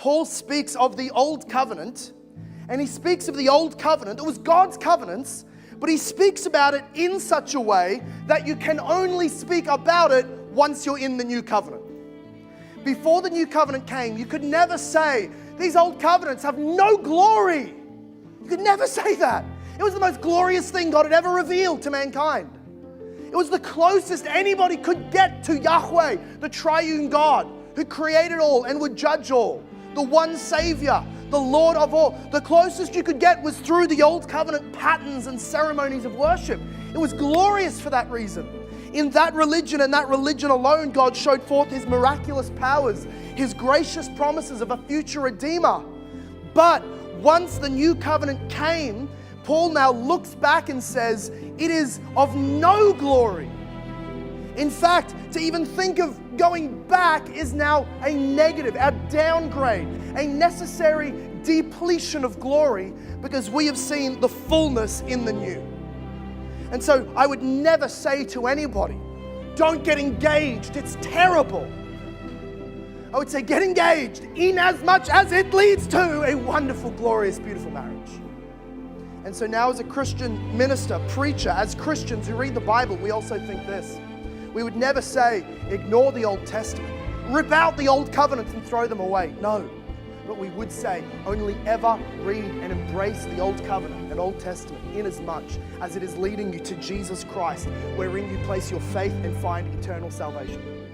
Paul speaks of the old covenant, and he speaks of the old covenant. It was God's covenants, but he speaks about it in such a way that you can only speak about it once you're in the new covenant. Before the new covenant came, you could never say, these old covenants have no glory. You could never say that. It was the most glorious thing God had ever revealed to mankind. It was the closest anybody could get to Yahweh, the triune God, who created all and would judge all, the one Savior, the Lord of all. The closest you could get was through the old covenant patterns and ceremonies of worship. It was glorious for that reason. In that religion and that religion alone, God showed forth His miraculous powers, His gracious promises of a future Redeemer. But once the new covenant came, Paul now looks back and says, it is of no glory. In fact, to even think of going back is now a negative, a downgrade, a necessary depletion of glory, because we have seen the fullness in the new. And so I would never say to anybody, don't get engaged, it's terrible. I would say get engaged in as much as it leads to a wonderful, glorious, beautiful marriage. And so now as a Christian minister, preacher, as Christians who read the Bible, we also think this. We would never say, ignore the Old Testament, rip out the old covenants and throw them away. No. But we would say, only ever read and embrace the Old Covenant and Old Testament inasmuch as it is leading you to Jesus Christ, wherein you place your faith and find eternal salvation.